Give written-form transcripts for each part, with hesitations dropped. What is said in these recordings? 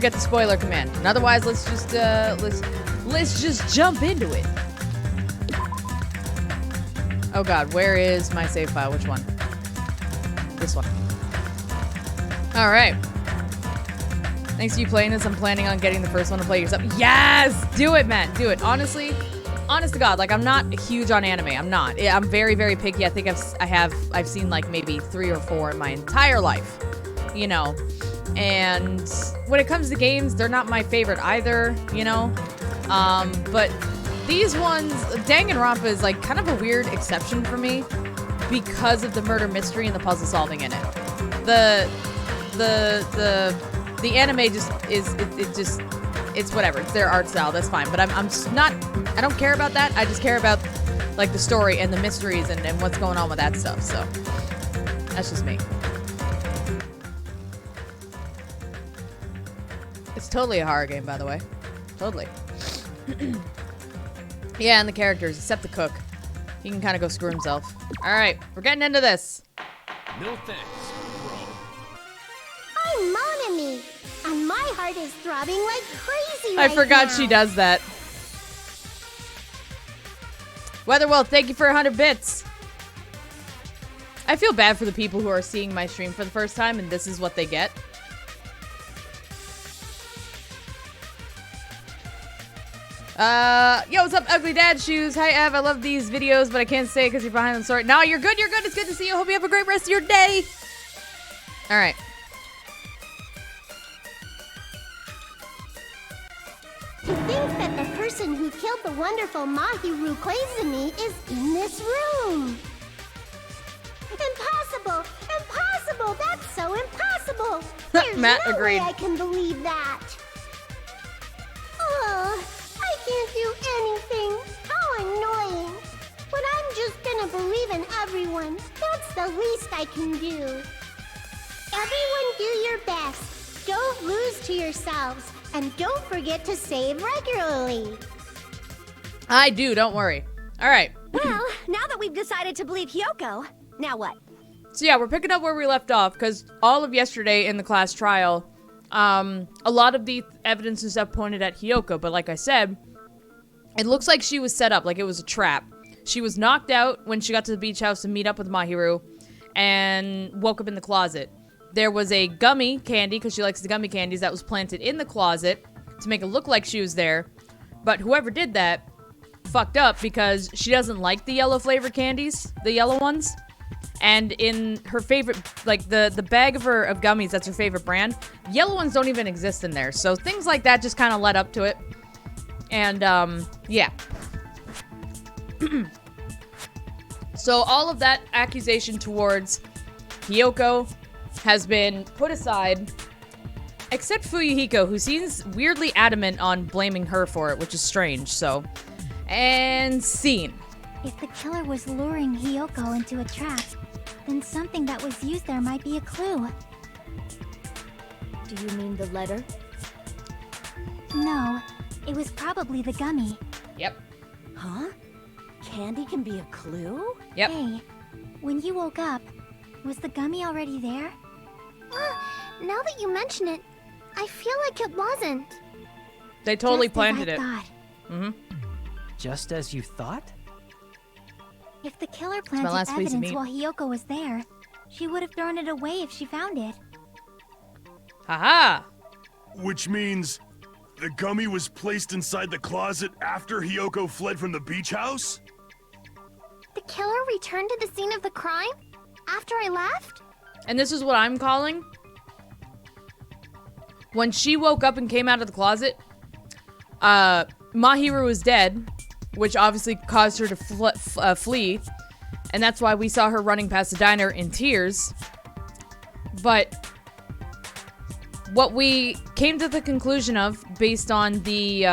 get the spoiler command. And otherwise, let's just jump into it. Oh god, where is my save file? Which one? This one. All right. Thanks to you playing this, I'm planning on getting the first one to play yourself. Yes! Do it, Matt. Do it. Honestly, honest to God, like, I'm not huge on anime. I'm not. I'm very, very picky. I think I've seen like maybe 3 or 4 in my entire life. You know. And when it comes to games, they're not my favorite either, you know. But these ones, Danganronpa is like kind of a weird exception for me because of the murder mystery and the puzzle solving in it. The anime just is it's whatever. It's their art style. That's fine. But I'm just not. I don't care about that. I just care about like the story and the mysteries and what's going on with that stuff. So that's just me. It's totally a horror game, by the way. Totally. Yeah, and the characters, except the cook. He can kind of go screw himself. All right, we're getting into this. No thanks, bro. I'm Mon Ami, and my heart is throbbing like crazy I right forgot now. she does that. Weatherwell, thank you for 100 bits. I feel bad for the people who are seeing my stream for the first time, and this is what they get. Yo, what's up, Ugly Dad Shoes? Hi, Ev. I love these videos, but I can't say it because you're behind the story. No, you're good. You're good. It's good to see you. Hope you have a great rest of your day. All right. To think that the person who killed the wonderful Mahiru Koizumi is in this room. Impossible! Impossible! That's so impossible! There's Matt no agreed. way I can believe that. Oh, I can't do anything. How annoying. But I'm just gonna believe in everyone. That's the least I can do. Everyone do your best. Don't lose to yourselves. And don't forget to save regularly. I do. Don't worry. All right. Well, now that we've decided to believe Hyoko, now what? So yeah, we're picking up where we left off because all of yesterday in the class trial, a lot of the evidence and stuff pointed at Hyoko, but like I said, it looks like she was set up, like it was a trap. She was knocked out when she got to the beach house to meet up with Mahiru and woke up in the closet. There was a gummy candy, because she likes the gummy candies, that was planted in the closet to make it look like she was there. But whoever did that fucked up because she doesn't like the yellow flavored candies, the yellow ones. And in her favorite, like the bag of gummies, that's her favorite brand, yellow ones don't even exist in there. So things like that just kind of led up to it. And, yeah. So all of that accusation towards Hyoko has been put aside, except Fuyuhiko, who seems weirdly adamant on blaming her for it, which is strange, so. And scene. If the killer was luring Hyoko into a trap, then something that was used there might be a clue. Do you mean the letter? No, it was probably the gummy. Yep. Huh? Candy can be a clue? Yep. Hey, when you woke up, was the gummy already there? Now that you mention it, I feel like it wasn't. They totally Just planted as it. I thought. Mm-hmm. Just as you thought? If the killer my planted last piece of evidence meat. while Hyoko was there, she would have thrown it away if she found it. Haha! Which means the gummy was placed inside the closet after Hyoko fled from the beach house? The killer returned to the scene of the crime? After I left? And this is what I'm calling. When she woke up and came out of the closet, Mahiru was dead, which obviously caused her to flee. And that's why we saw her running past the diner in tears. But what we came to the conclusion of, based on the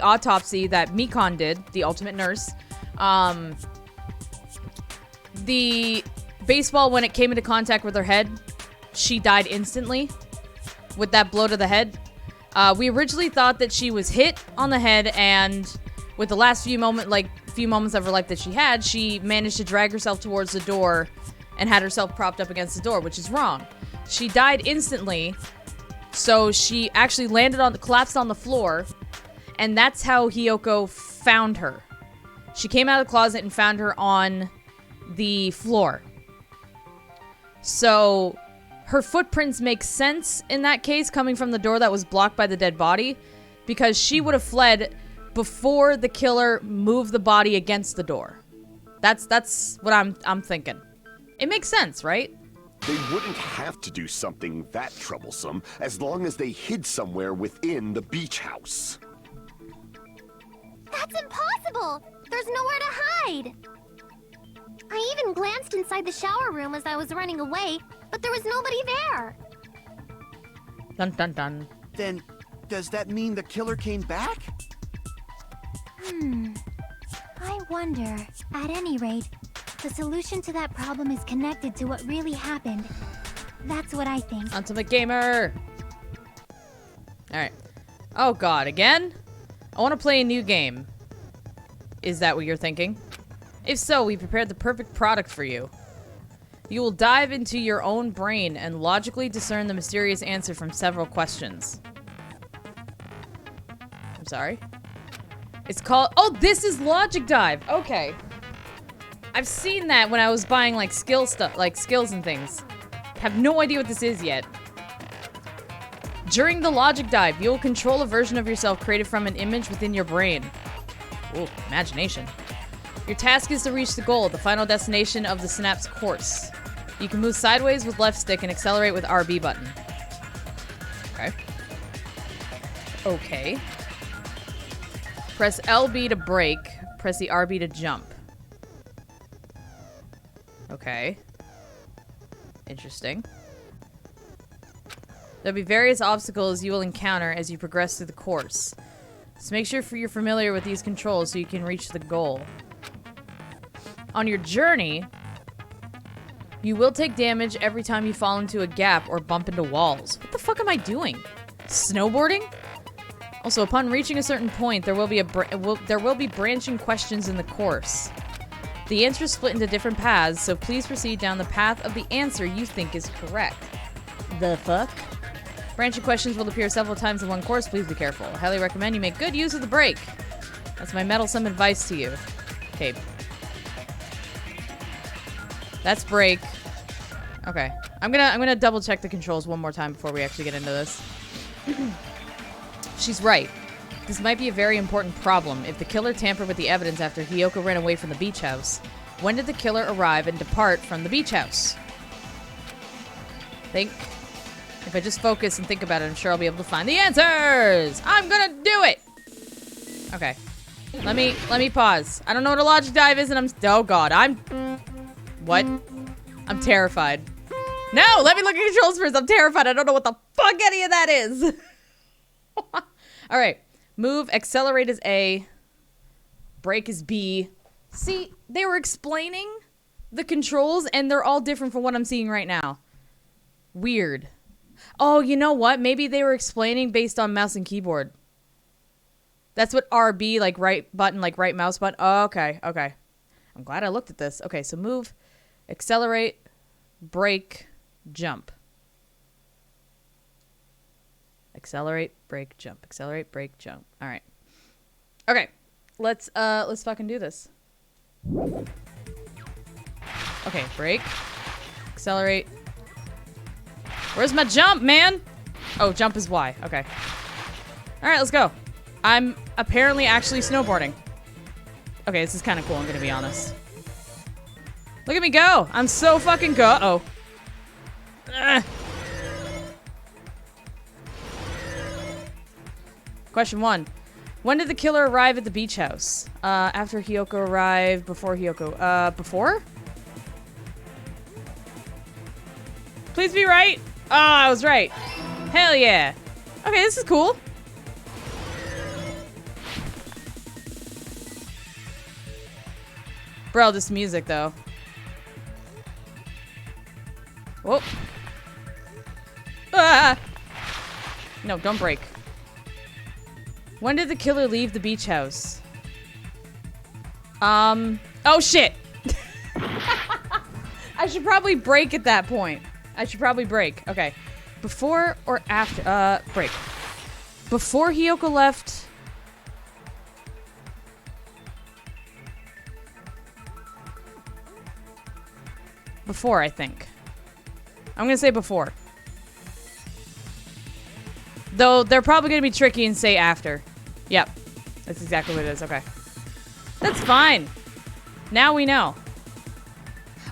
autopsy that Mikon did, the ultimate nurse, the baseball, when it came into contact with her head, she died instantly with that blow to the head. We originally thought that she was hit on the head, and with the last few moments of her life that she managed to drag herself towards the door and had herself propped up against the door, which is wrong. She died instantly, So she actually collapsed on the floor, and that's how Hiyoko found her. She came out of the closet and found her on the floor. So her footprints make sense in that case, coming from the door that was blocked by the dead body, because she would have fled before the killer moved the body against the door. That's what I'm thinking. It makes sense, right? They wouldn't have to do something that troublesome as long as they hid somewhere within the beach house. That's impossible! There's nowhere to hide! I even glanced inside the shower room as I was running away, but there was nobody there. Dun dun dun. Then, does that mean the killer came back? I wonder. At any rate, the solution to that problem is connected to what really happened. That's what I think. Ultimate Gamer! Alright. Oh god, again? I want to play a new game. Is that what you're thinking? If so, we prepared the perfect product for you. You will dive into your own brain and logically discern the mysterious answer from several questions. I'm sorry? It's called... Oh, this is Logic Dive! Okay. I've seen that when I was buying, like, skills and things. Have no idea what this is yet. During the Logic Dive, you will control a version of yourself created from an image within your brain. Ooh, imagination. Your task is to reach the goal, the final destination of the Synapse course. You can move sideways with left stick and accelerate with RB button. Okay. Okay. Press LB to brake. Press the RB to jump. Okay. Interesting. There'll be various obstacles you will encounter as you progress through the course. So make sure you're familiar with these controls so you can reach the goal. On your journey, you will take damage every time you fall into a gap or bump into walls. What the fuck am I doing? Snowboarding? Also, upon reaching a certain point, there will be branching questions in the course. The answers split into different paths, so please proceed down the path of the answer you think is correct. The fuck? Branching questions will appear several times in one course. Please be careful. I highly recommend you make good use of the brake. That's my meddlesome advice to you. Okay. That's brake. Okay. I'm gonna double check the controls one more time before we actually get into this. She's right. This might be a very important problem. If the killer tampered with the evidence after Hiyoko ran away from the beach house, when did the killer arrive and depart from the beach house? Think. If I just focus and think about it, I'm sure I'll be able to find the answers! I'm gonna do it! Okay. Let me pause. I don't know what a Logic Dive is, and oh god, what? I'm terrified. No! Let me look at controls first! I'm terrified! I don't know what the fuck any of that is! Alright. Move, accelerate is A. Brake is B. See, they were explaining the controls, and they're all different from what I'm seeing right now. Weird. Oh, you know what? Maybe they were explaining based on mouse and keyboard. That's what RB, like right button, like right mouse button. Oh, okay, okay. I'm glad I looked at this. Okay, so move, accelerate, brake, jump. Accelerate, brake, jump. Accelerate, brake, jump. All right. Okay. Let's fucking do this. Okay, brake. Accelerate. Where's my jump, man? Oh, jump is Y. Okay. All right, let's go. I'm apparently actually snowboarding. Okay, this is kind of cool, I'm gonna be honest. Look at me go. I'm so fucking go. Uh-oh. Ugh. Question 1. When did the killer arrive at the beach house? After Hiyoko arrived, before Hiyoko. Before? Please be right. Oh, I was right. Hell yeah. Okay, this is cool. Bro, this music, though. Whoa. Ah! No, don't break. When did the killer leave the beach house? Oh shit! I should probably break at that point. I should probably break. Okay. Before or after? Break. Before Hiyoko left. Before, I think. I'm gonna say before. Though they're probably gonna be tricky and say after. Yep. That's exactly what it is. Okay. That's fine. Now we know.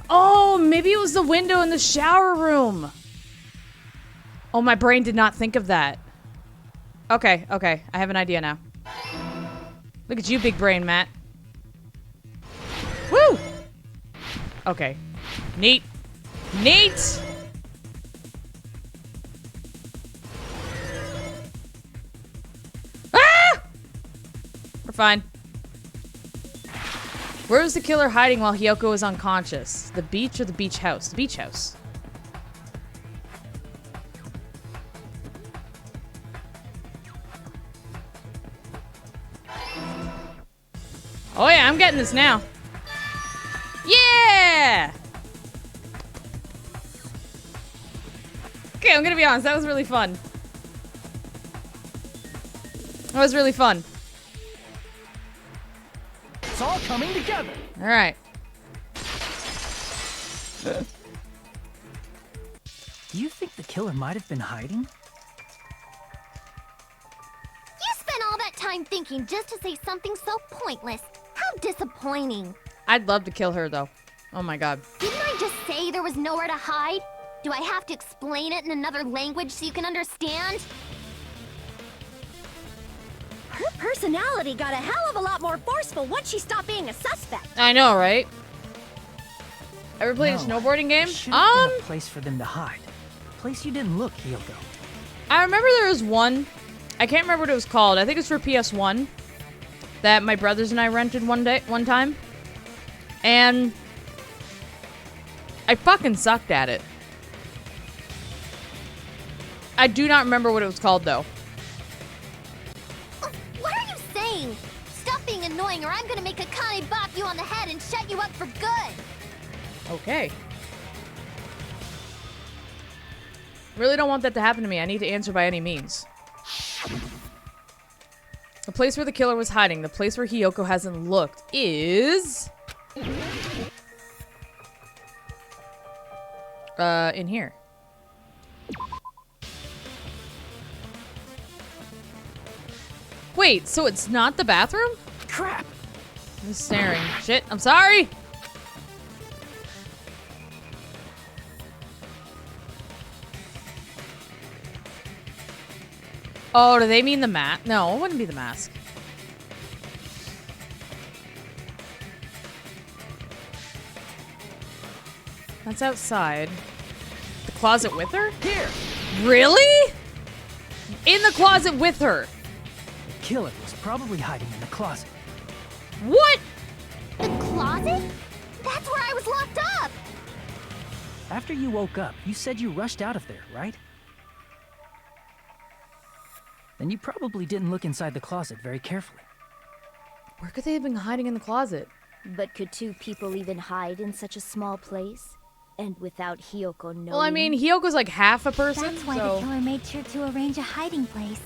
Oh, maybe it was the window in the shower room. Oh, my brain did not think of that. Okay, okay. I have an idea now. Look at you, big brain, Matt. Woo! Okay. Neat. Neat! Ah! We're fine. Where was the killer hiding while Hiyoko was unconscious? The beach or the beach house? The beach house. Oh yeah, I'm getting this now. Yeah! Okay, I'm gonna be honest, that was really fun. That was really fun. It's all coming together. All right. Do you think the killer might have been hiding? You spent all that time thinking just to say something so pointless. How disappointing. I'd love to kill her though. Oh my god. Didn't I just say there was nowhere to hide? Do I have to explain it in another language so you can understand? Her personality got a hell of a lot more forceful once she stopped being a suspect. I know, right? Ever played a snowboarding game? Should have been a place for them to hide. A place you didn't look, Hiyoko. I remember there was one. I can't remember what it was called. I think it's for PS1 that my brothers and I rented one time. And I fucking sucked at it. I do not remember what it was called though. What are you saying? Stop being annoying or I'm gonna make Akane bop you on the head and shut you up for good. Okay. Really don't want that to happen to me. I need to answer by any means. The place where the killer was hiding, the place where Hiyoko hasn't looked, is... in here. Wait, so it's not the bathroom? Crap! I'm staring. Shit, I'm sorry! Oh, do they mean the mask? No, it wouldn't be the mask. That's outside. The closet with her? Here! Really? In the closet with her? The killer was probably hiding in the closet. What? The closet? That's where I was locked up! After you woke up, you said you rushed out of there, right? Then you probably didn't look inside the closet very carefully. Where could they have been hiding in the closet? But could two people even hide in such a small place? And without Hiyoko knowing? Well, I mean, Hiyoko's like half a person, That's why so... the killer made sure to arrange a hiding place.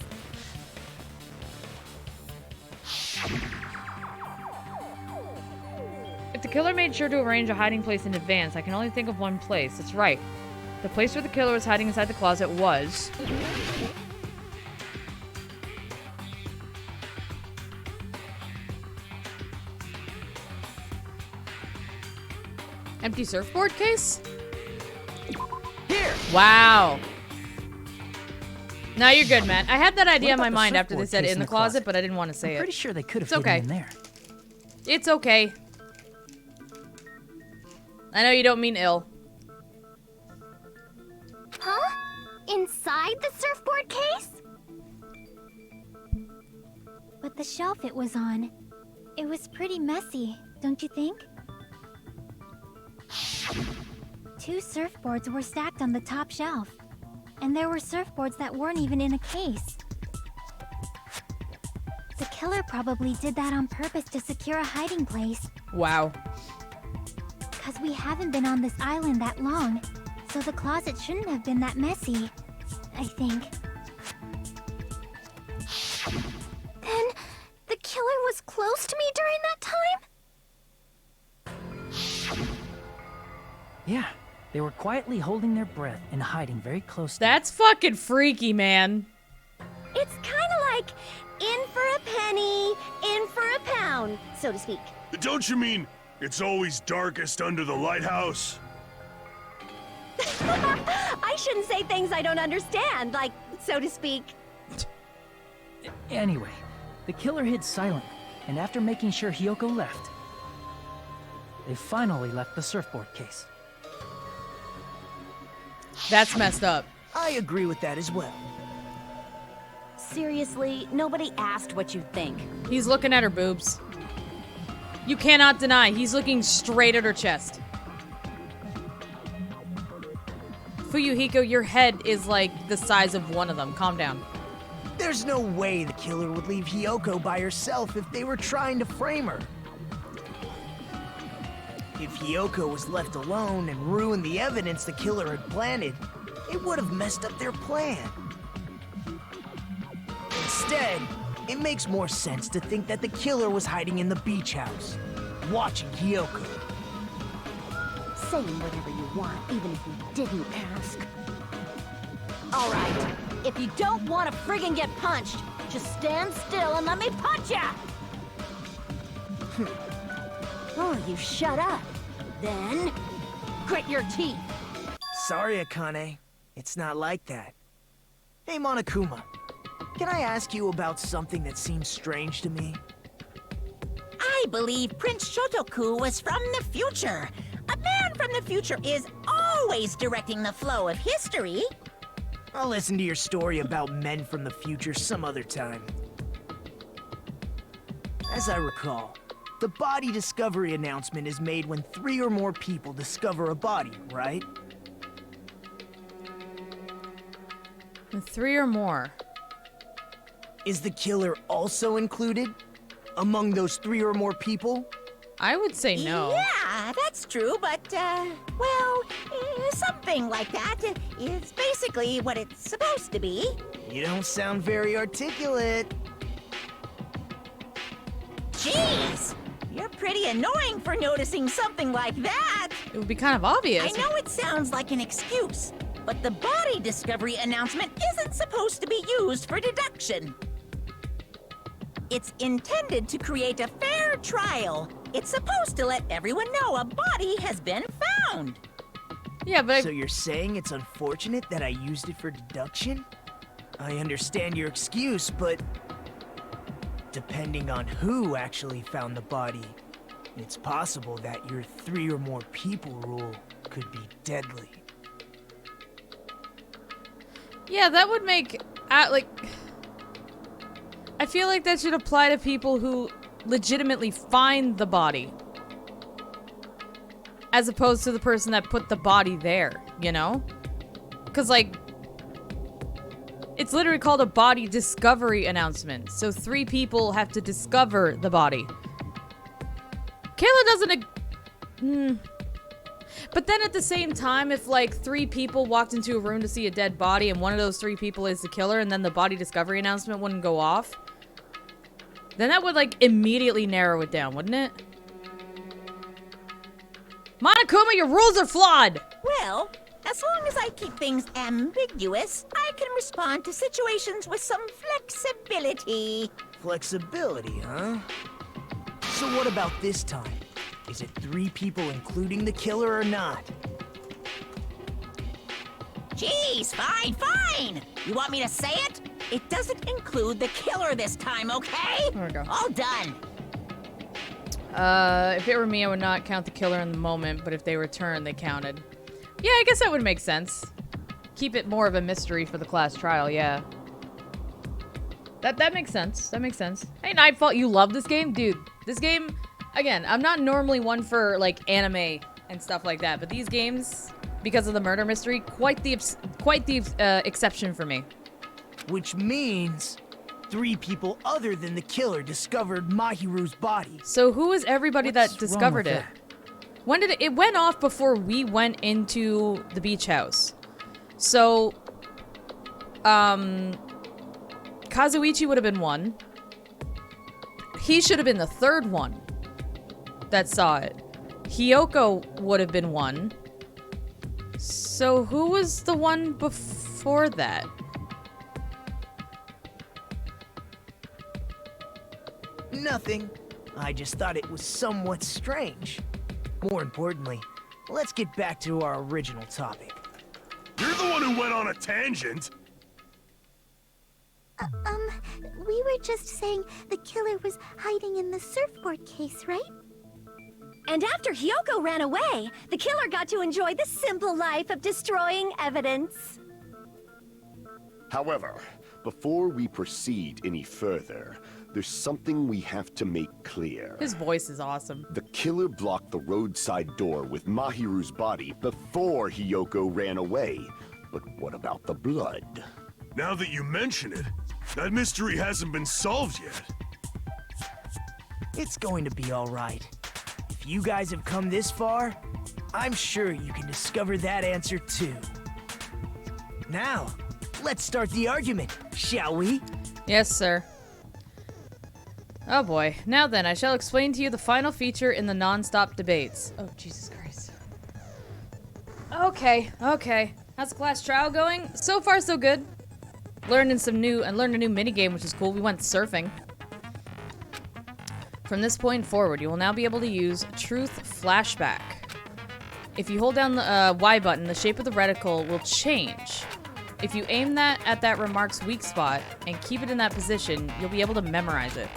If the killer made sure to arrange a hiding place in advance, I can only think of one place. That's right. The place where the killer was hiding inside the closet was... Empty surfboard case? Here! Wow. No, you're good, Matt. I had that idea in my about the mind after they surfboard said case in the closet, but I didn't want to say I'm it. pretty sure they could have It's hidden okay. in there. It's okay. I know you don't mean ill. Huh? Inside the surfboard case? But the shelf it was on, it was pretty messy, don't you think? Two surfboards were stacked on the top shelf. And there were surfboards that weren't even in a case. The killer probably did that on purpose to secure a hiding place. Wow. Cause we haven't been on this island that long, so the closet shouldn't have been that messy. I think. Then, the killer was close to me during that time? Yeah, they were quietly holding their breath and hiding very close to That's fucking freaky, man. It's kinda like in for a penny, in for a pound, so to speak. Don't you mean it's always darkest under the lighthouse? I shouldn't say things I don't understand, like, so to speak. Anyway, the killer hid silently, and after making sure Hiyoko left, they finally left the surfboard case. That's messed up. I agree with that as well. Seriously, nobody asked what you think. He's looking at her boobs. You cannot deny, he's looking straight at her chest. Fuyuhiko, your head is like the size of one of them. Calm down. There's no way the killer would leave Hiyoko by herself if they were trying to frame her. If Hiyoko was left alone and ruined the evidence the killer had planted, it would have messed up their plan. Instead, it makes more sense to think that the killer was hiding in the beach house, watching Hiyoko. Saying whatever you want, even if you didn't ask. Alright, if you don't want to friggin' get punched, just stand still and let me punch ya! Oh, you shut up. Then, grit your teeth. Sorry, Akane. It's not like that. Hey, Monokuma. Can I ask you about something that seems strange to me? I believe Prince Shotoku was from the future. A man from the future is always directing the flow of history. I'll listen to your story about men from the future some other time. As I recall, the body discovery announcement is made when 3 or more people discover a body, right? 3 or more. Is the killer also included among those 3 or more people? I would say no. Yeah, that's true, but, well, something like that is basically what it's supposed to be. You don't sound very articulate. Jeez! You're pretty annoying for noticing something like that! It would be kind of obvious. I know it sounds like an excuse, but the body discovery announcement isn't supposed to be used for deduction. It's intended to create a fair trial. It's supposed to let everyone know a body has been found. Yeah, but So you're saying it's unfortunate that I used it for deduction? I understand your excuse, but depending on who actually found the body, it's possible that your 3 or more people rule could be deadly. yeah, that would make I feel like that should apply to people who legitimately find the body. As opposed to the person that put the body there, you know? Because, like, it's literally called a body discovery announcement. So 3 people have to discover the body. Kayla doesn't... But then at the same time, if, like, 3 people walked into a room to see a dead body and one of those 3 people is the killer and then the body discovery announcement wouldn't go off, then that would, like, immediately narrow it down, wouldn't it? Monokuma, your rules are flawed! Well, as long as I keep things ambiguous, I can respond to situations with some flexibility. Flexibility, huh? So what about this time? Is it 3 people including the killer or not? Jeez, fine! You want me to say it? It doesn't include the killer this time, okay? There we go. All done. If it were me, I would not count the killer in the moment, but if they return, they counted. Yeah, I guess that would make sense. Keep it more of a mystery for the class trial, yeah. That makes sense. That makes sense. Hey, Nightfall, you love this game? Dude, this game, again, I'm not normally one for, like, anime and stuff like that, but these games, because of the murder mystery, quite the exception for me. Which means 3 people other than the killer discovered Mahiru's body. So who is everybody that discovered it? When did it went off before we went into the beach house? So Kazuichi would have been one. He should have been the third one that saw it. Hiyoko would have been one. So who was the one before that? Nothing. I just thought it was somewhat strange. More importantly, let's get back to our original topic. You're the one who went on a tangent. We were just saying the killer was hiding in the surfboard case, right? And after Hiyoko ran away, the killer got to enjoy the simple life of destroying evidence. However, before we proceed any further, there's something we have to make clear. His voice is awesome. The killer blocked the roadside door with Mahiru's body before Hiyoko ran away. But what about the blood? Now that you mention it, that mystery hasn't been solved yet. It's going to be all right. If you guys have come this far, I'm sure you can discover that answer too. Now, let's start the argument, shall we? Yes, sir. Oh boy. Now then, I shall explain to you the final feature in the non-stop debates. Oh, Jesus Christ. Okay. How's the class trial going? So far, so good. Learned a new minigame, which is cool. We went surfing. From this point forward, you will now be able to use Truth Flashback. If you hold down the Y button, the shape of the reticle will change. If you aim that at that remark's weak spot and keep it in that position, you'll be able to memorize it.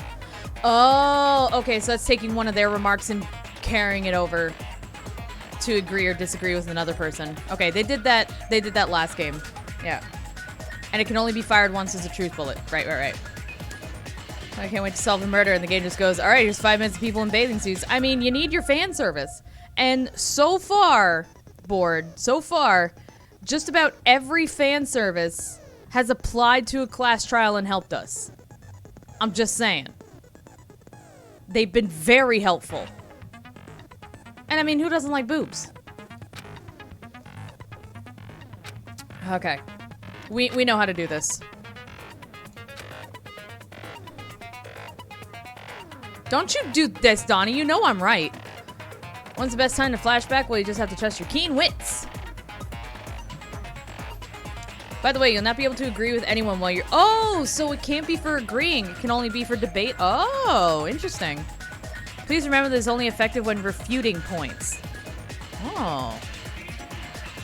Oh, okay, so that's taking one of their remarks and carrying it over to agree or disagree with another person. Okay, they did that last game. Yeah. And it can only be fired once as a truth bullet. Right. I can't wait to solve the murder, and the game just goes, alright, here's 5 minutes of people in bathing suits. I mean, you need your fan service. And so far, just about every fan service has applied to a class trial and helped us. I'm just saying. They've been very helpful. And I mean, who doesn't like boobs? Okay. We know how to do this. Don't you do this, Donnie. You know I'm right. When's the best time to flashback? Well, you just have to trust your keen wits. By the way, you'll not be able to agree with anyone while you're... Oh, so it can't be for agreeing. It can only be for debate. Oh, interesting. Please remember that it's only effective when refuting points. Oh.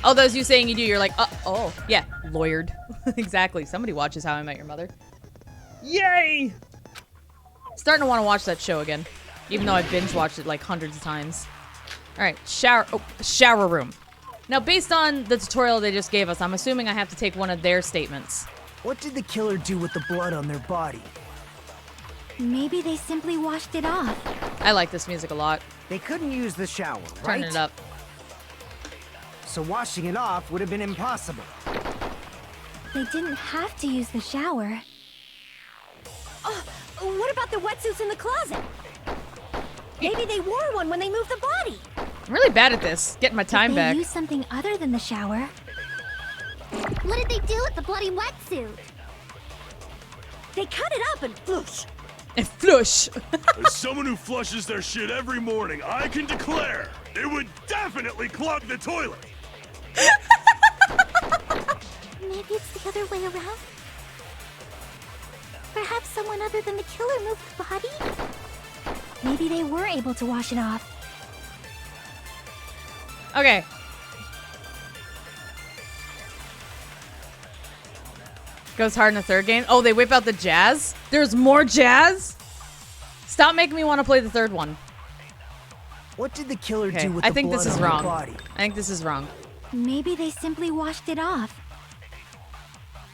Oh, those you saying you do, you're like, oh, yeah, lawyered. Exactly. Somebody watches How I Met Your Mother. Yay! Starting to want to watch that show again, even though I've binge watched it like hundreds of times. All right, shower room. Now, based on the tutorial they just gave us, I'm assuming I have to take one of their statements. What did the killer do with the blood on their body? Maybe they simply washed it off. I like this music a lot. They couldn't use the shower, right? Turn it up. So washing it off would have been impossible. They didn't have to use the shower. Oh, what about the wetsuits in the closet? Maybe they wore one when they moved the body. I'm really bad at this. Getting my time back. They use something other than the shower. What did they do with the bloody wetsuit? They cut it up and flush. And flush. As someone who flushes their shit every morning, I can declare it would definitely clog the toilet. Maybe it's the other way around. Perhaps someone other than the killer moved the body? Maybe they were able to wash it off. Okay. Goes hard in the third game. Oh, they whip out the jazz? There's more jazz? Stop making me want to play the third one. What did the killer Okay, do with I the think blood this is on their wrong. body? I think this is wrong. Maybe they simply washed it off.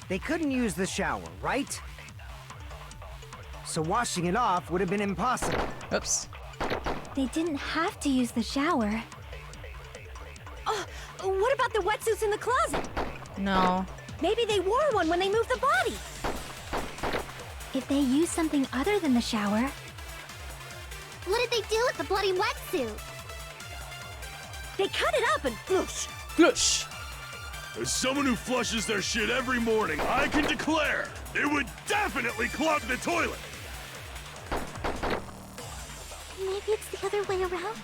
They couldn't use the shower, right? So washing it off would have been impossible. Oops. They didn't have to use the shower. Oh, what about the wetsuits in the closet? No. Maybe they wore one when they moved the body. If they used something other than the shower... What did they do with the bloody wetsuit? They cut it up and flush. Flush. As someone who flushes their shit every morning, I can declare it would definitely clog the toilet. Maybe it's the other way around?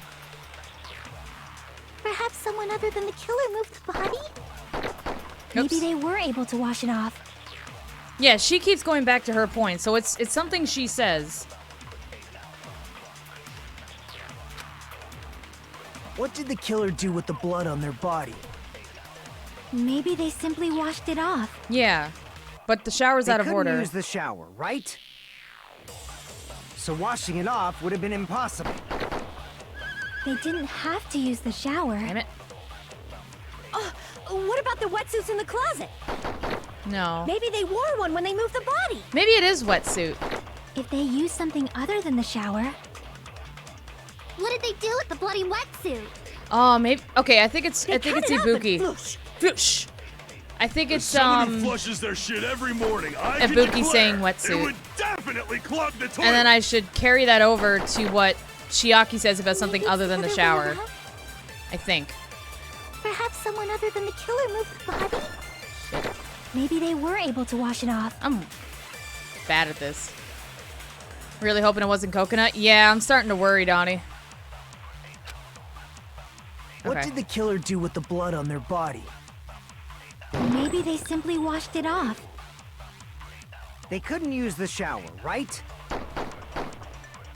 Perhaps someone other than the killer moved the body? Maybe they were able to wash it off. Yeah, she keeps going back to her point, so it's something she says. What did the killer do with the blood on their body? Maybe they simply washed it off. Yeah, but the shower's out of They order. couldn't use the shower, right? So washing it off would have been impossible. They didn't have to use the shower. Damn it. What about the wetsuits in the closet? No. Maybe they wore one when they moved the body. Maybe it is wetsuit. If they used something other than the shower. What did they do with the bloody wetsuit? Oh, maybe. Okay, I think it's They cut it up and Ibuki. floosh. Floosh. I think As it's someone who flushes their shit every morning, I can Ibuki declare saying it wetsuit. would definitely clog the toilet. And then I should carry that over to what Chiaki says about something other than the shower. I think. Perhaps someone other than the killer moved the body? Maybe they were able to wash it off. I'm bad at this. Really hoping it wasn't coconut? Yeah, I'm starting to worry, Donnie. What Okay. did the killer do with the blood on their body? Maybe they simply washed it off. They couldn't use the shower, right?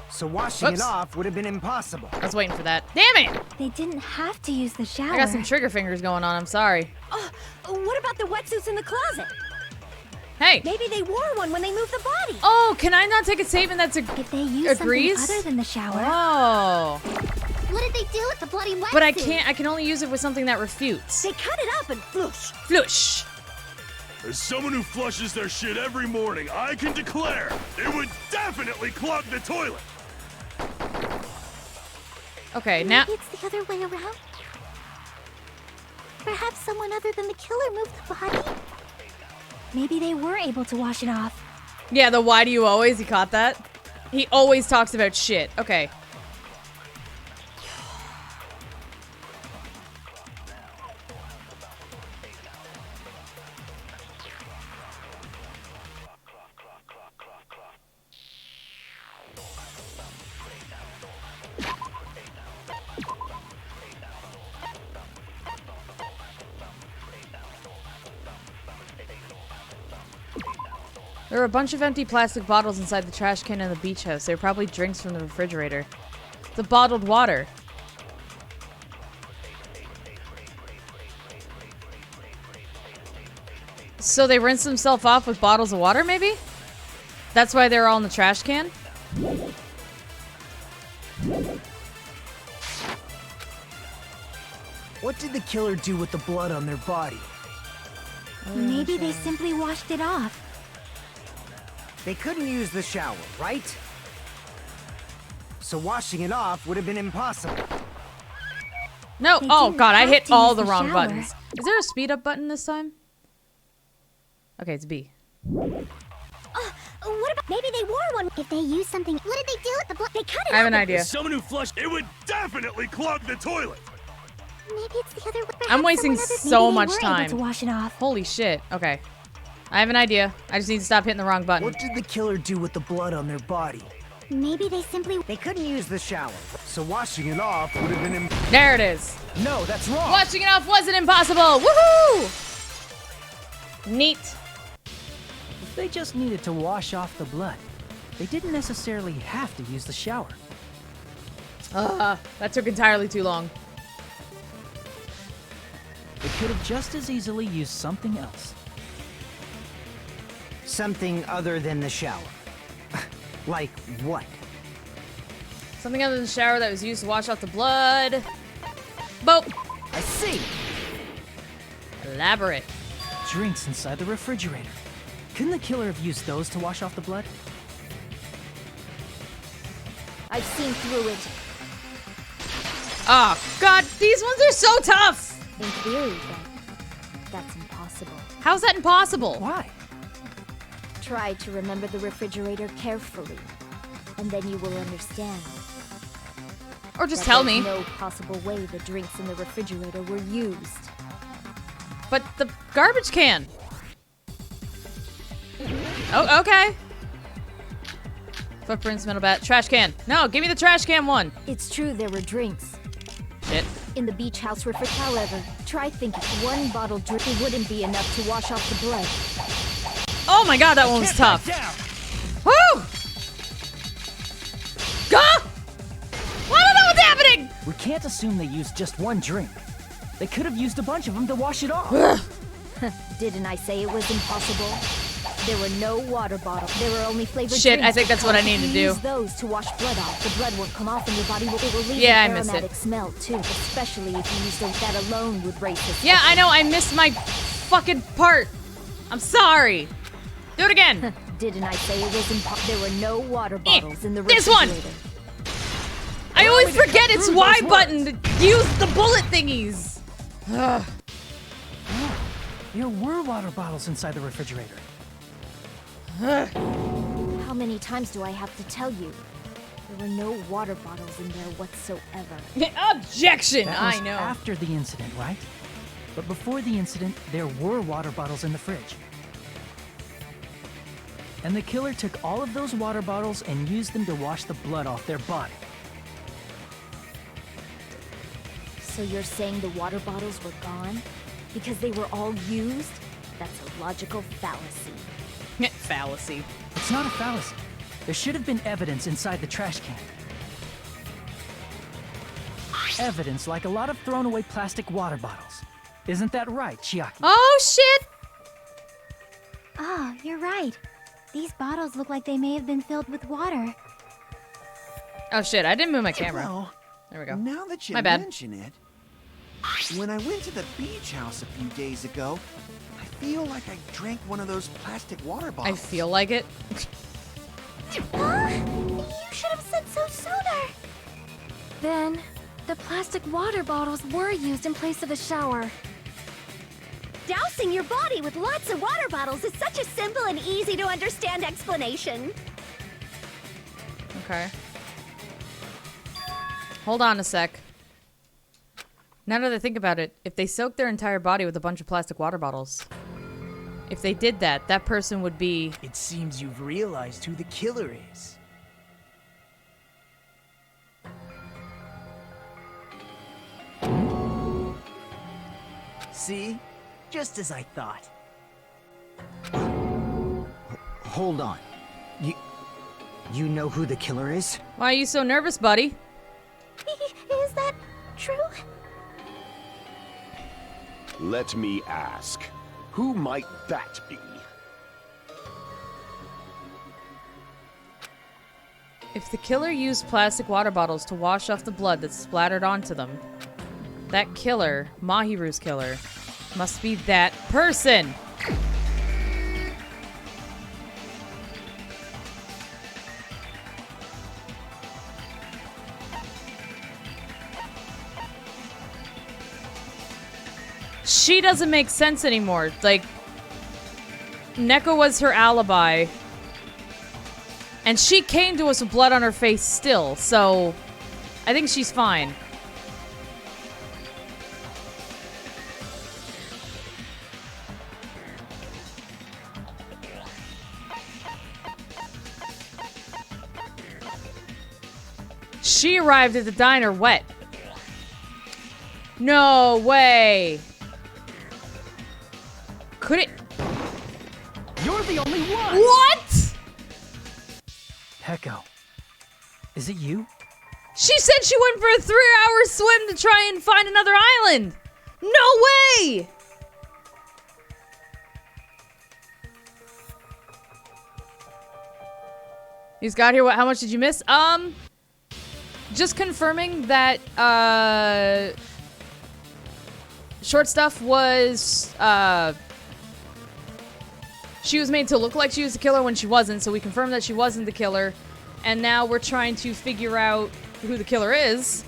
So washing Whoops. it off would have been impossible. I was waiting for that. Damn it! They didn't have to use the shower. I got some trigger fingers going on. I'm sorry. What about the wetsuits in the closet? Hey. Maybe they wore one when they moved the body. Oh, can I not take a statement that's If they used agrees? something other than the shower. Oh. What did they do with the bloody wetsuit? But I can't. I can only use it with something that refutes. They cut it up and floosh. Flush. As someone who flushes their shit every morning, I can declare it would definitely clog the toilet. Okay, now. Maybe it's the other way around? Perhaps someone other than the killer moved the body? Maybe they were able to wash it off. Yeah, the why do you always? He caught that? He always talks about shit. Okay. There are a bunch of empty plastic bottles inside the trash can in the beach house. They're probably drinks from the refrigerator. The bottled water. So they rinse themselves off with bottles of water, maybe? That's why they're all in the trash can? What did the killer do with the blood on their body? Maybe they simply washed it off. They couldn't use the shower, right? So washing it off would have been impossible. No. They Oh, didn't God. I have hit to all use the the wrong shower. buttons. Is there a speed up button this time? Okay, it's B. What about maybe they wore one? If they used something, what did they do with the blood? They cut it I have up an and- idea. As someone who flushed, it would definitely clog the toilet. Maybe it's the other way. I'm Perhaps wasting someone other- so Maybe they much were time. able to wash it off. Holy shit. Okay. I have an idea. I just need to stop hitting the wrong button. What did the killer do with the blood on their body? Maybe they simply... They couldn't use the shower, so washing it off would have been impossible. There it is. No, that's wrong. Washing it off wasn't impossible. Woohoo! Neat. If they just needed to wash off the blood, they didn't necessarily have to use the shower. That took entirely too long. They could have just as easily used something else. Something other than the shower. Like what? Something other than the shower that was used to wash off the blood. Boop. I see. Elaborate. Drinks inside the refrigerator. Couldn't the killer have used those to wash off the blood? I've seen through it. Oh, God. These ones are so tough. In theory, that's impossible. How's that impossible? Why? Try to remember the refrigerator carefully, and then you will understand. Or just that tell there's me. No possible way the drinks in the refrigerator were used. But the garbage can. Oh, okay. Footprints, metal bat, trash can. No, give me the trash can one. It's true there were drinks. Shit. In the beach house refrigerator. However, try thinking one bottle drink wouldn't be enough to wash off the blood. Oh my god, that one was tough. Woo! Gah! I don't know what's happening! We can't assume they used just one drink. They could have used a bunch of them to wash it off. Didn't I say it was impossible? There were no water bottles. There were only flavored Shit, drinks. I think that's what I need to do. Use those to wash blood off. The blood won't come off and your body will leave Yeah, an I missed it. aromatic smell too. Especially if you used that alone would raise the Yeah, I know, I missed my fucking part. I'm sorry. Do it again. Didn't I say it was impossible? There were no water bottles in the This one! refrigerator. I always forget it's Y button to use the bullet thingies. Ugh. There were water bottles inside the refrigerator. How many times do I have to tell you? There were no water bottles in there whatsoever. Objection! That I was know. after the incident, right? But before the incident, there were water bottles in the fridge. And the killer took all of those water bottles and used them to wash the blood off their body. So you're saying the water bottles were gone? Because they were all used? That's a logical fallacy. Fallacy. It's not a fallacy. There should have been evidence inside the trash can. Evidence like a lot of thrown away plastic water bottles. Isn't that right, Chiaki? Oh, shit! Oh, you're right. These bottles look like they may have been filled with water. Oh, shit, I didn't move my camera. Well, there we go. Now that you My bad. mention it, when I went to the beach house a few days ago, I feel like I drank one of those plastic water I bottles. feel like it. You should have said so sooner. Then, the plastic water bottles were used in place of a shower. Dousing your body with lots of water bottles is such a simple and easy to understand explanation. Okay. Hold on a sec. Now that I think about it, if they soaked their entire body with a bunch of plastic water bottles, if they did that, that person would be... It seems you've realized who the killer is. See? Just as I thought. Hold on. You know who the killer is? Why are you so nervous, buddy? Is that true? Let me ask, who might that be? If the killer used plastic water bottles to wash off the blood that splattered onto them, that killer, Mahiru's killer, must be that person! She doesn't make sense anymore. Like, Neko was her alibi. And she came to us with blood on her face still, so I think she's fine. She arrived at the diner wet. No way. Could it? You're the only one! What? Peko, is it you? She said she went for a 3-hour swim to try and find another island. No way! He's got here. What? How much did you miss? Just confirming that short stuff was she was made to look like she was the killer when she wasn't, so we confirmed that she wasn't the killer, and now we're trying to figure out who the killer is.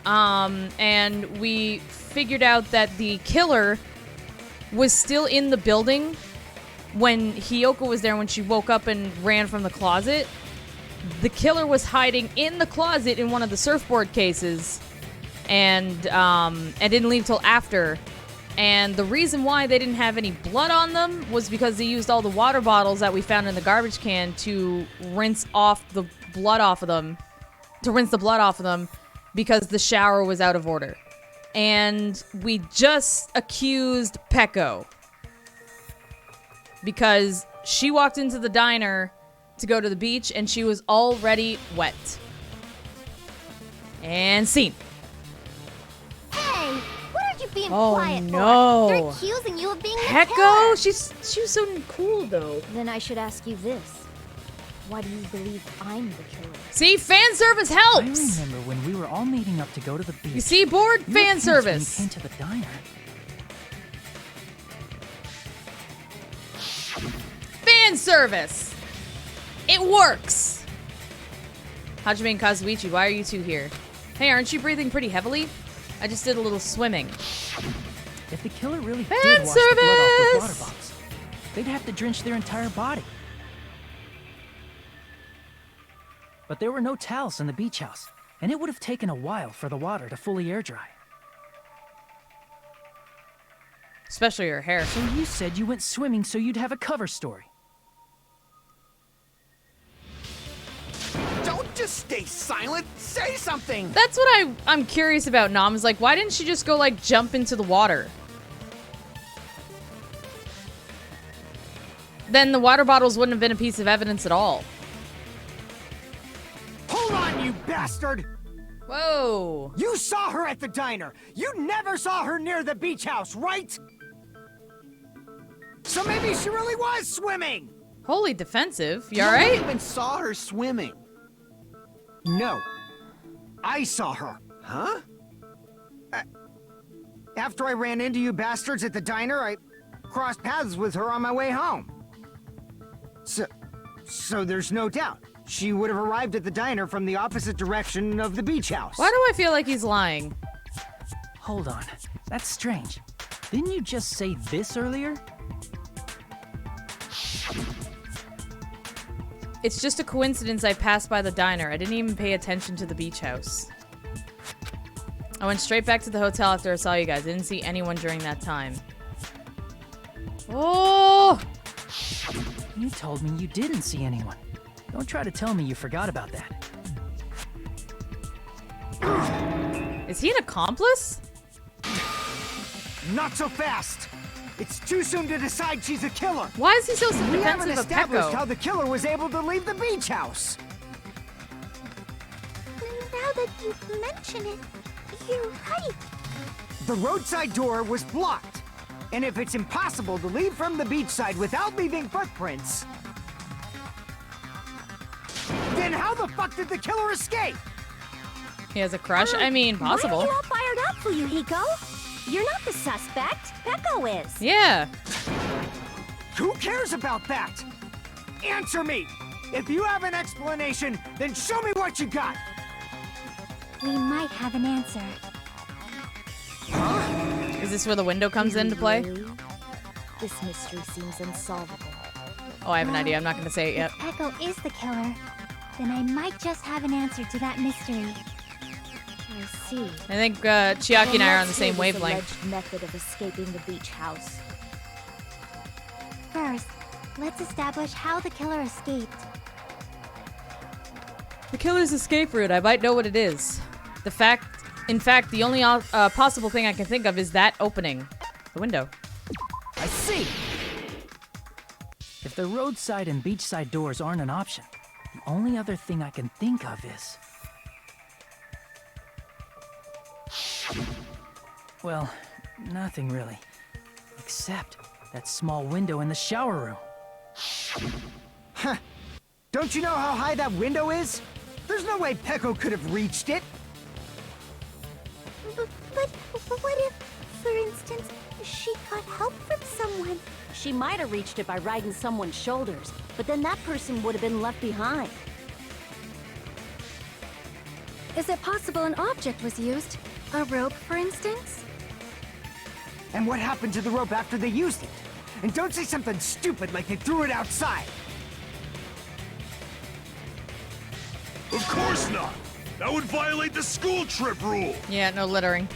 And we figured out that the killer was still in the building when Hiyoko was there when she woke up and ran from the closet. The killer was hiding in the closet in one of the surfboard cases and didn't leave till after And the reason why they didn't have any blood on them was because they used all the water bottles that we found in the garbage can to rinse the blood off of them. Because the shower was out of order. And we just accused Pecco. Because she walked into the diner to go to the beach and she was already wet. And scene. Hey, what are you being Oh, quiet no. for? They're accusing you of being the Pecco? killer. She was so cool, though. Then I should ask you this. Why do you believe I'm the killer? See, fan service helps. I remember when we were all meeting up to go to the beach. You see, bored? You were Fan tense when service. you came to the diner. Fan service. It works. Hajime and Kazuichi, why are you two here? Hey, aren't you breathing pretty heavily? I just did a little swimming. If the killer really Fan did wash the blood off with water service! bottles, they'd have to drench their entire body. But there were no towels in the beach house, and it would have taken a while for the water to fully air dry. Especially your hair. So you said you went swimming so you'd have a cover story. Don't just stay silent. Say something. That's what I'm curious about, Nam. Is like, why didn't she just go, like, jump into the water? Then the water bottles wouldn't have been a piece of evidence at all. Hold on, you bastard! Whoa. You saw her at the diner. You never saw her near the beach house, right? So maybe she really was swimming. Holy defensive. You I alright? even saw her swimming. No. I saw her. Huh? After I ran into you bastards at the diner, I crossed paths with her on my way home. So there's no doubt. She would have arrived at the diner from the opposite direction of the beach house. Why do I feel like he's lying? Hold on. That's strange. Didn't you just say this earlier? It's just a coincidence I passed by the diner. I didn't even pay attention to the beach house. I went straight back to the hotel after I saw you guys. I didn't see anyone during that time. Oh! You told me you didn't see anyone. Don't try to tell me you forgot about that. Is he an accomplice? Not so fast. It's too soon to decide she's a killer. Why is he so We haven't defensive of established how Pecco? the killer was able to leave the beach house. Now that you mention it, you're right. The roadside door was blocked. And if it's impossible to leave from the beachside without leaving footprints, then how the fuck did the killer escape? He has a crush? I mean, possible. Why are you all fired up, Fuyuhiko? You're not the suspect. Pecco is. Yeah. Who cares about that? Answer me! If you have an explanation, then show me what you got! We might have an answer. Is this where the window comes into play? Really? This mystery seems unsolvable. Oh, I have an idea. I'm not going to say it yet. If Pecco is the killer, then I might just have an answer to that mystery. I see. I think Chiaki and I are on the same wavelength. Alleged method of escaping the beach house. First, let's establish how the killer escaped. The killer's escape route. I might know what it is. In fact, the only possible thing I can think of is that opening. The window. I see! If the roadside and beachside doors aren't an option, the only other thing I can think of is... Well, nothing really. Except that small window in the shower room. Huh. Don't you know how high that window is? There's no way Pecco could have reached it. But what if, for instance, she got help from someone? She might have reached it by riding someone's shoulders, but then that person would have been left behind. Is it possible an object was used? A rope, for instance? And what happened to the rope after they used it? And don't say something stupid like they threw it outside. Of course not! That would violate the school trip rule! Yeah, no littering.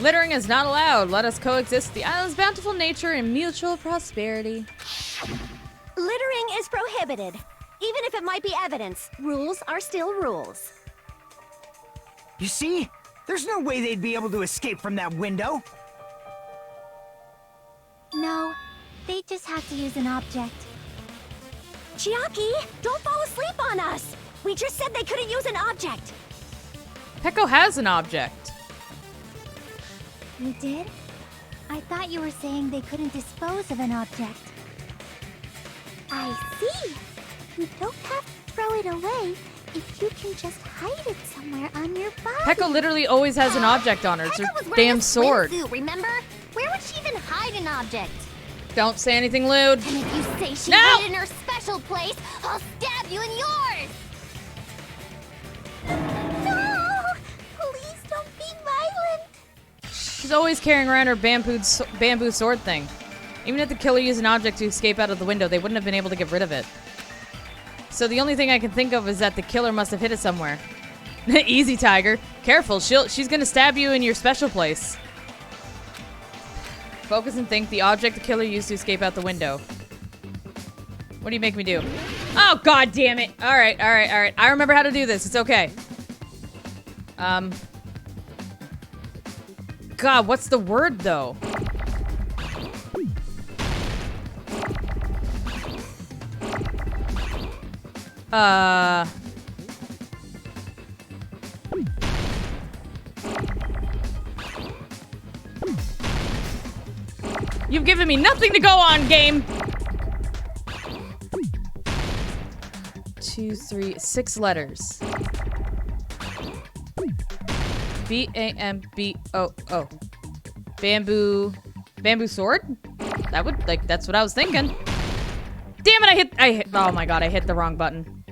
Littering is not allowed. Let us coexist with the island's bountiful nature and mutual prosperity. Littering is prohibited. Even if it might be evidence, rules are still rules. You see? There's no way they'd be able to escape from that window. No, they just have to use an object. Chiaki, don't fall asleep on us! We just said they couldn't use an object! Peko has an object. You did? I thought you were saying they couldn't dispose of an object. I see. You don't have to throw it away if you can just hide it somewhere on your body. Peko literally always has an object on her. It's her damn sword. Swimsuit, remember? Where would she even hide an object? Don't say anything lewd. And if you say she No! hid it in her special place, I'll stab you in yours! No! Please don't be violent! She's always carrying around her bamboo sword thing. Even if the killer used an object to escape out of the window, they wouldn't have been able to get rid of it. So the only thing I can think of is that the killer must have hid it somewhere. Easy, Tiger. Careful, she's gonna stab you in your special place. Focus and think the object the killer used to escape out the window. What do you make me do? Oh, god damn it. Alright. I remember how to do this. It's okay. God, what's the word, though? You've given me nothing to go on, game! 2, 3, 6 letters. B-A-M-B-O-O. Bamboo sword? That's what I was thinking. Damn it, I hit, oh my god, I hit the wrong button.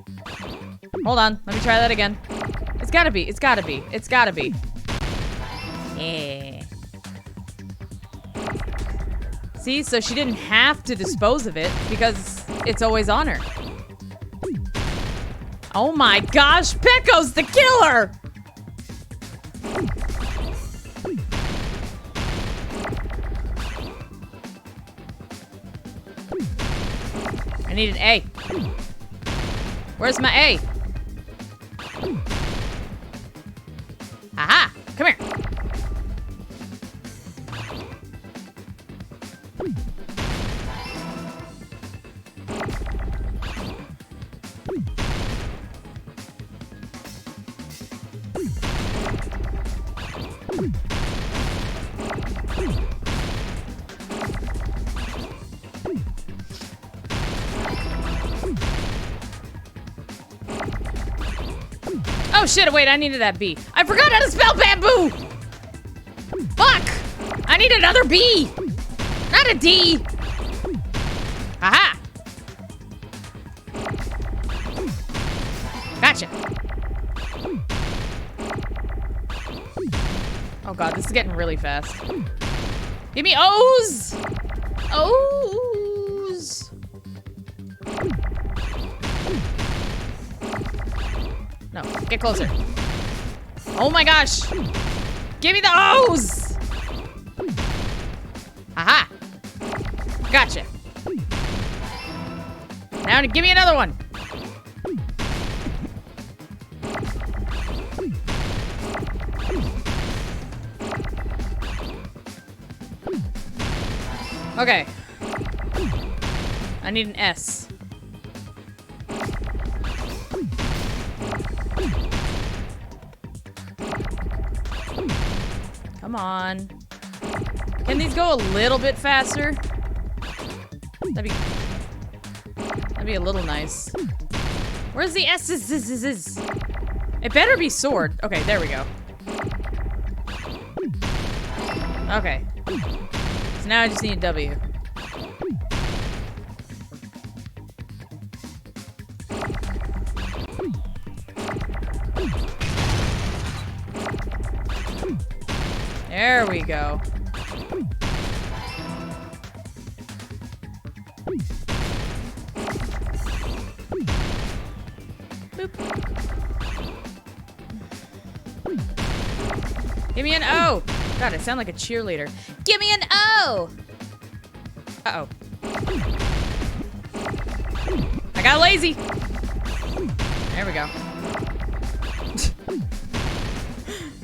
Hold on, let me try that again. It's gotta be. Yeah. See, so she didn't have to dispose of it because it's always on her. Oh my gosh, Peko's the killer! I need an A. Where's my A? Aha! Come here. Oh shit, wait, I needed that B. I forgot how to spell bamboo! Fuck! I need another B! Not a D! Aha! Gotcha. Oh god, this is getting really fast. Give me O's! O's! No, get closer. Oh my gosh! Give me the O's! Aha! Gotcha. Now give me another one. Okay. I need an S. Come on. Can these go a little bit faster? That'd be a little nice. Where's the S's? It better be sword. Okay, there we go. Okay. So now I just need a W. There we go. Boop. Give me an O. God, I sound like a cheerleader. Give me an O! Uh-oh. I got lazy. There we go.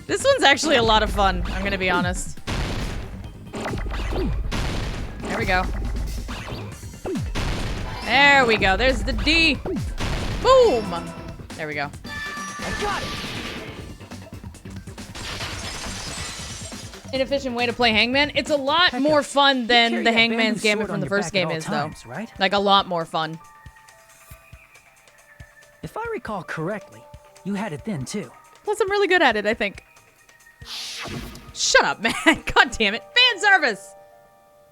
This one's actually a lot of fun, I'm gonna be honest. There we go. There we go. There's the D. Boom! There we go. I got it! Inefficient way to play Hangman. It's a lot more fun than the Hangman's Gambit from the first game is, though. Right? Like, a lot more fun. If I recall correctly, you had it then, too. Plus, I'm really good at it, I think. Shut up, man. God damn it. Fan service!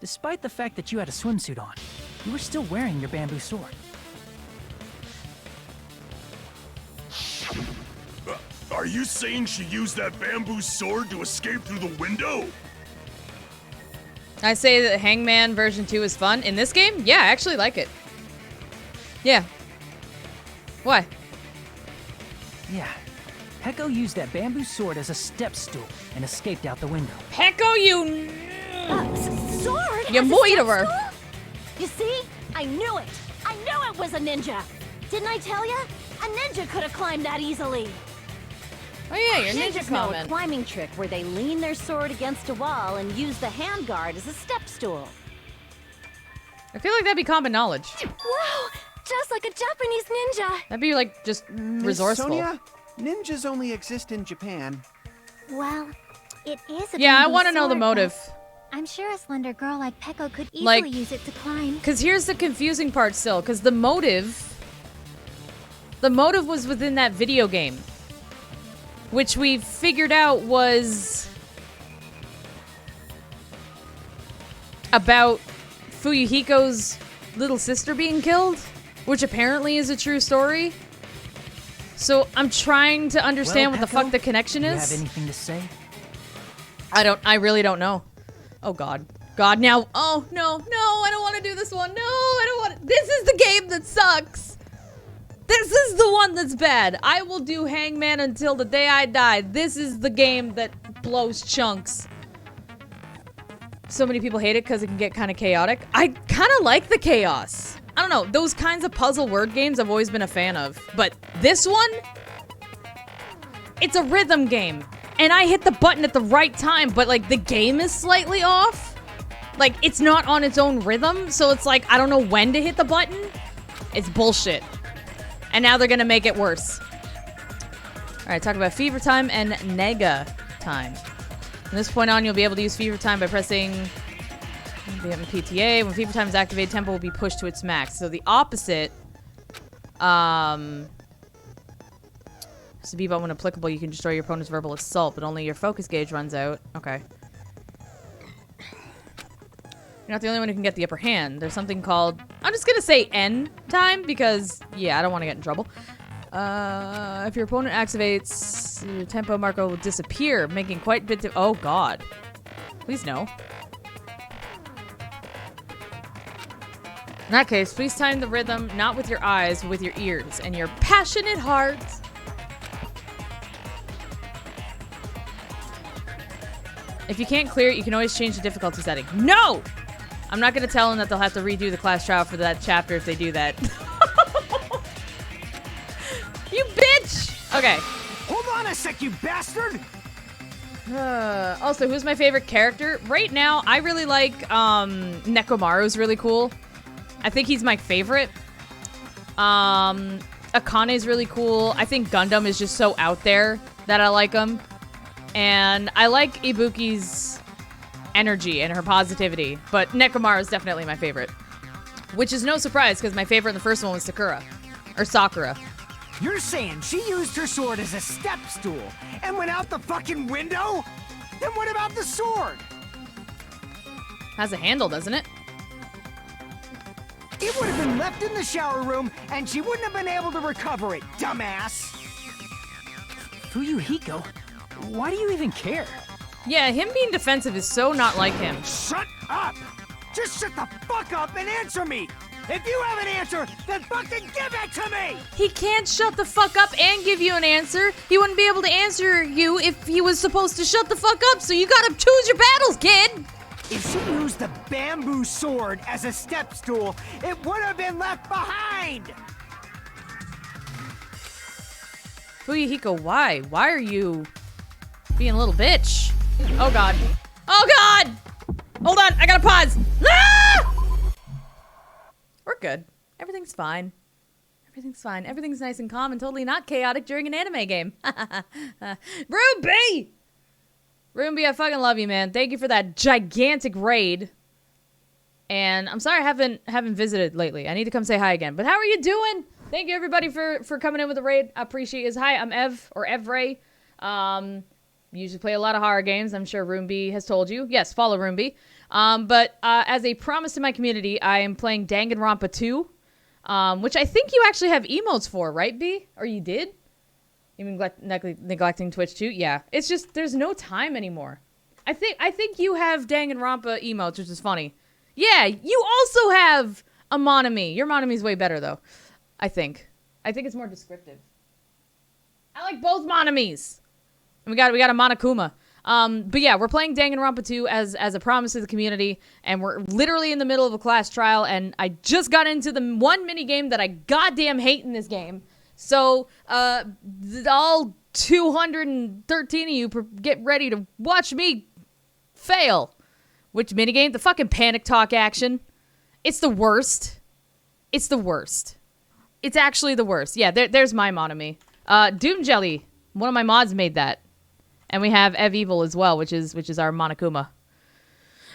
Despite the fact that you had a swimsuit on, you were still wearing your bamboo sword. Are you saying she used that bamboo sword to escape through the window? I say that Hangman version 2 is fun. In this game? Yeah, I actually like it. Yeah. Why? Yeah. Heko used that bamboo sword as a step stool and escaped out the window. Heko, you... Sword? You as a moiterer. step stool? You see? I knew it! I knew it was a ninja! Didn't I tell ya? A ninja could have climbed that easily! Oh yeah, your ninja Ninjas know a comment. climbing trick where they lean their sword against a wall and use the handguard as a step stool. I feel like that'd be common knowledge. Wow! Just like a Japanese ninja! That'd be like, just resourceful. Sonia, ninjas only exist in Japan. Well, it is a Yeah, I bamboo want to know the sword, motive. but I'm sure a slender girl like Peko could easily Like- use it to climb. Because here's the confusing part still, because the motive was within that video game. Which we figured out was about Fuyuhiko's little sister being killed, which apparently is a true story. So I'm trying to understand what the fuck the connection do you is. have anything to say? I really don't know. Oh god. God, now. Oh, no, I don't want to do this one. No, I don't want to. This is the game that sucks. This is the one that's bad. I will do Hangman until the day I die. This is the game that blows chunks. So many people hate it because it can get kind of chaotic. I kind of like the chaos. I don't know. Those kinds of puzzle word games I've always been a fan of. But this one? It's a rhythm game. And I hit the button at the right time, but like the game is slightly off. Like it's not on its own rhythm. So it's like, I don't know when to hit the button. It's bullshit. And now they're gonna make it worse. Alright, talk about Fever Time and Nega Time. From this point on, you'll be able to use Fever Time by pressing the PTA. When Fever Time is activated, tempo will be pushed to its max. So the opposite, so Bebop, when applicable, you can destroy your opponent's verbal assault, but only your focus gauge runs out. Okay. You're not the only one who can get the upper hand. There's something called... I'm just gonna say N time, because, yeah, I don't want to get in trouble. If your opponent activates, your tempo marker will disappear, making quite a bit of... Oh, God. Please, no. In that case, please time the rhythm, not with your eyes, but with your ears and your passionate heart. If you can't clear it, you can always change the difficulty setting. No! I'm not going to tell them that they'll have to redo the class trial for that chapter if they do that. You bitch! Okay. Hold on a sec, you bastard! Also, who's my favorite character? Right now, I really like, Nekomaru's really cool. I think he's my favorite. Akane's really cool. I think Gundam is just so out there that I like him. And I like Ibuki's energy and her positivity, but Nekomaru is definitely my favorite. Which is no surprise, because my favorite in the first one was Sakura. Or Sakura. You're saying she used her sword as a step stool and went out the fucking window? Then what about the sword? Has a handle, doesn't it? It would have been left in the shower room, and she wouldn't have been able to recover it, dumbass! Fuyuhiko? Why do you even care? Yeah, him being defensive is so not like him. Shut up! Just shut the fuck up and answer me! If you have an answer, then fucking give it to me! He can't shut the fuck up and give you an answer. He wouldn't be able to answer you if he was supposed to shut the fuck up, so you gotta choose your battles, kid! If she used the bamboo sword as a step stool, it would have been left behind! Fuyuhiko, why? Why are you being a little bitch? Oh god. Oh god! Hold on, I gotta pause. Ah! We're good. Everything's fine. Everything's fine. Everything's nice and calm and totally not chaotic during an anime game. Ruby! Ruby, I fucking love you, man. Thank you for that gigantic raid. And I'm sorry I haven't visited lately. I need to come say hi again. But how are you doing? Thank you everybody for coming in with the raid. I appreciate it. Hi, I'm Evraee. Usually play a lot of horror games. I'm sure Roomby has told you. Yes, follow Roomby. But as a promise to my community, I am playing Danganronpa 2, which I think you actually have emotes for, right, B? Or you did? Even neglecting Twitch too? Yeah. It's just, there's no time anymore. I think you have Danganronpa emotes, which is funny. Yeah, you also have a Monami. Your Monami's way better, though. I think it's more descriptive. I like both Monamis. And we got a Monokuma. But yeah, we're playing Danganronpa 2 as a promise to the community, and we're literally in the middle of a class trial, and I just got into the one mini game that I goddamn hate in this game. So, all 213 of you get ready to watch me fail. Which minigame? The fucking panic talk action. It's the worst. It's the worst. It's actually the worst. Yeah, there's my Monami. Doom Jelly, one of my mods made that. And we have Ev Evil as well, which is our Monokuma.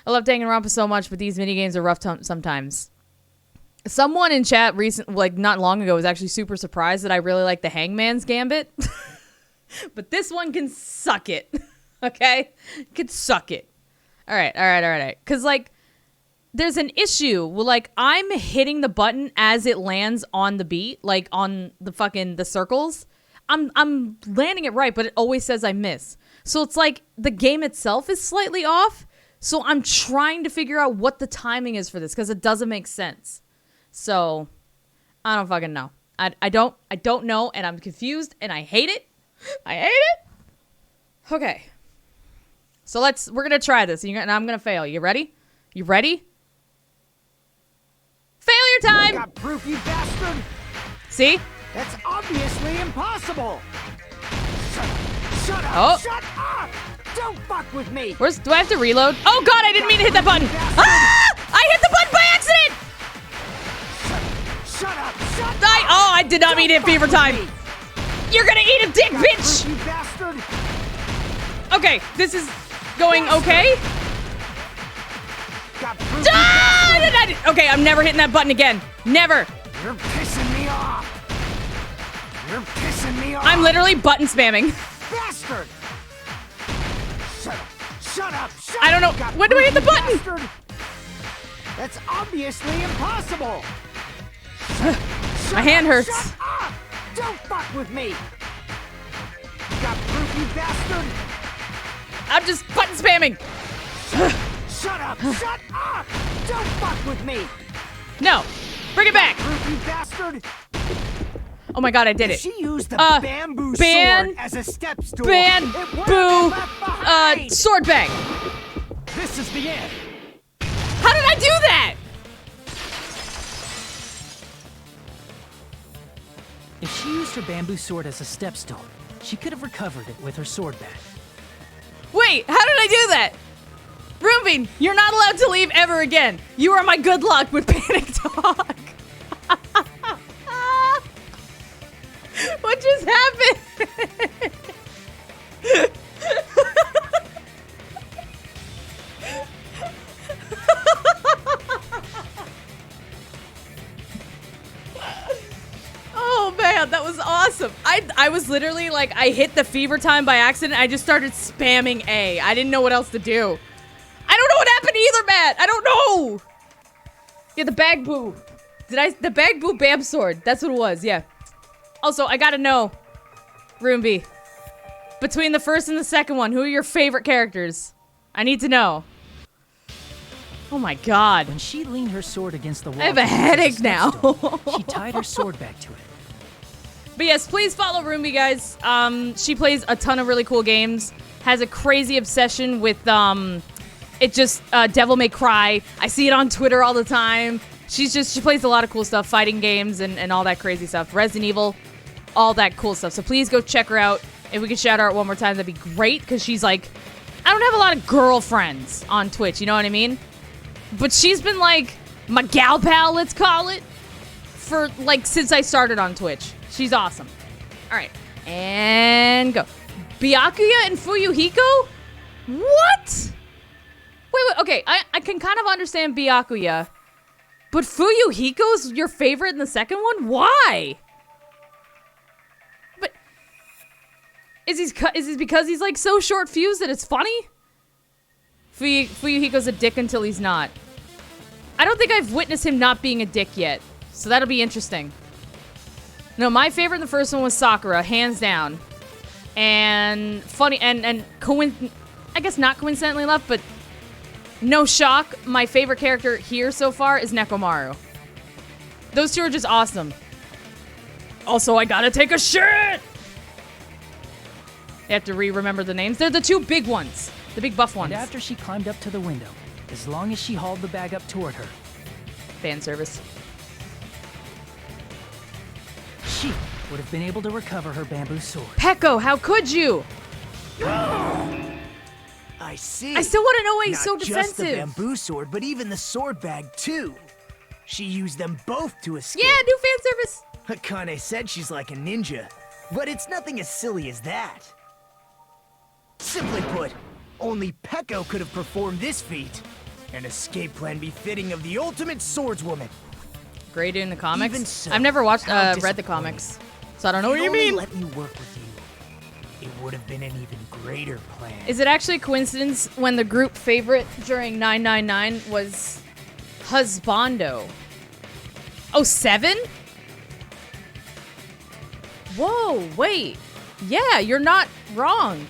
I love Danganronpa so much, but these minigames are rough sometimes. Someone in chat not long ago was actually super surprised that I really like the Hangman's Gambit. But this one can suck it. Okay? It can suck it. All right. Because, there's an issue. Well, I'm hitting the button as it lands on the beat, on the circles. I'm landing it right, but it always says I miss. So it's the game itself is slightly off. So I'm trying to figure out what the timing is for this because it doesn't make sense. So I don't fucking know. I don't know, and I'm confused, and I hate it. I hate it. Okay. So we're gonna try this, and I'm gonna fail. You ready? You ready? Failure time! Got proof, you bastard! See? That's obviously impossible! Shut up! Oh. Shut up! Don't fuck with me! Do I have to reload? Oh god, I didn't mean to hit that button! Ah! I hit the button by accident! Shut up! Shut up! I did not mean to hit fever time! You're gonna eat a dick, bitch! You bastard! Okay, this is going okay. Okay, I'm never hitting that button again. Never. You're pissing me off. You're pissing me off. I'm literally button spamming. Bastard! Shut up! Shut up! Shut up! I don't know. When do I hit the button? Bastard. That's obviously impossible. My hand hurts. Shut up! Don't fuck with me. Got proof, you bastard? I'm just button spamming. Shut up! Shut up! Don't fuck with me. No, bring it back. Proof, you bastard? Oh my god, I did it. She used the bamboo sword as a step stool. Bamboo sword bang. This is the end. How did I do that? If she used her bamboo sword as a step stool, she could have recovered it with her sword bag. Wait, how did I do that? Ruby, you're not allowed to leave ever again. You are my good luck with panic talk. What just happened? Oh man, that was awesome. I was literally I hit the fever time by accident. I just started spamming A. I didn't know what else to do. I don't know what happened either, Matt. I don't know. Yeah, the bag boo. The bag boo bam sword. That's what it was, yeah. Also, I gotta know, Roomby, between the first and the second one, who are your favorite characters? I need to know. Oh my god. When she leaned her sword against the wall, I have a headache now. She tied her sword back to it. But yes, please follow Roombi, guys. She plays a ton of really cool games. Has a crazy obsession with Devil May Cry. I see it on Twitter all the time. She plays a lot of cool stuff, fighting games and all that crazy stuff. Resident Evil, all that cool stuff. So please go check her out. If we could shout her out one more time, that'd be great. Because she's like, I don't have a lot of girlfriends on Twitch, you know what I mean? But she's been like my gal pal, let's call it, for like since I started on Twitch. She's awesome. All right, and go. Byakuya and Fuyuhiko? What? Wait, okay, I can kind of understand Byakuya, but Fuyuhiko's your favorite in the second one? Why? But is this because he's like so short fused that it's funny? Fuyuhiko's a dick until he's not. I don't think I've witnessed him not being a dick yet, so that'll be interesting. No, my favorite in the first one was Sakura, hands down. And funny, and I guess not coincidentally enough, but no shock, my favorite character here so far is Nekomaru. Those two are just awesome. Also, I gotta take a shit! You have to remember the names. They're the two big ones. The big buff ones. And after she climbed up to the window, as long as she hauled the bag up toward her. Fan service. She would have been able to recover her bamboo sword. Peko, how could you? I see. I still want to know why he's Not so just defensive. the bamboo sword, but even the sword bag too. She used them both to escape. Yeah, new fan service. Akane said she's like a ninja, but it's nothing as silly as that. Simply put, only Peko could have performed this feat. An escape plan befitting of the ultimate swordswoman. Great in the comics? Even so, I've never watched, how read the comics, so I don't know what you only mean. let me work with you, it would have been an even greater plan. Is it actually a coincidence when the group favorite during 999 was Husbando? Oh, 7? Whoa, wait. Yeah, you're not wrong.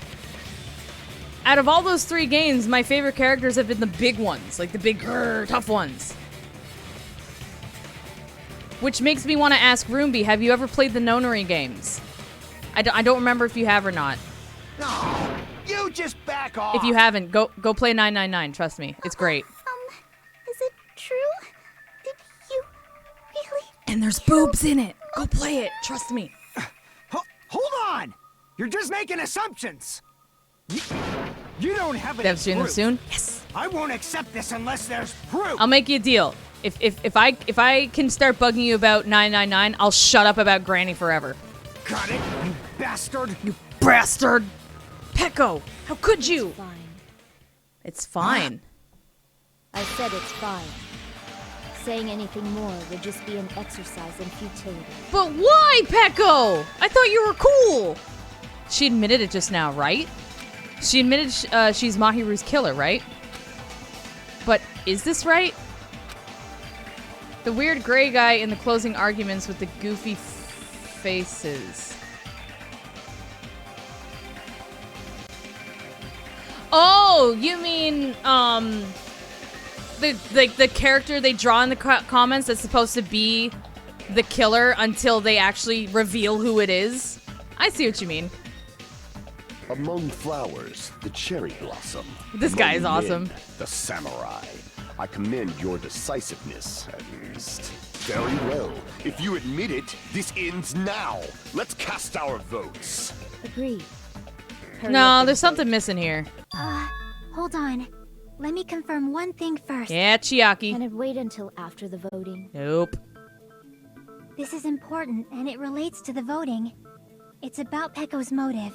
Out of all those 3 games, my favorite characters have been the big ones, like the big, tough ones. Which makes me want to ask Roombi, have you ever played the Nonary games? I don't remember if you have or not. No, you just back off. If you haven't, go play 999. Trust me, it's great. Is it true? Did you really? And there's boobs in it. Go play it. Trust me. Hold on! You're just making assumptions! You don't have any Dev's doing them proof. soon? Yes. I won't accept this unless there's proof! I'll make you a deal. If I can start bugging you about 999, I'll shut up about Granny forever. Got it, you bastard! You bastard! Peko, how could you? It's fine. It's fine. I said it's fine. Saying anything more would just be an exercise in futility. But why, Peko? I thought you were cool. She admitted it just now, right? She admitted she's Mahiru's killer, right? But is this right? The weird gray guy in the closing arguments with the goofy faces. Oh, you mean, the character they draw in the comments that's supposed to be the killer until they actually reveal who it is? I see what you mean. Among flowers, the cherry blossom. This guy is Among awesome. men, the samurai. I commend your decisiveness, at least. Very well. If you admit it, this ends now. Let's cast our votes. Agreed. Hurry No, up and there's vote. something missing here. Hold on. Let me confirm one thing first. Yeah, Chiaki. Can it wait until after the voting? Nope. This is important, and it relates to the voting. It's about Peko's motive.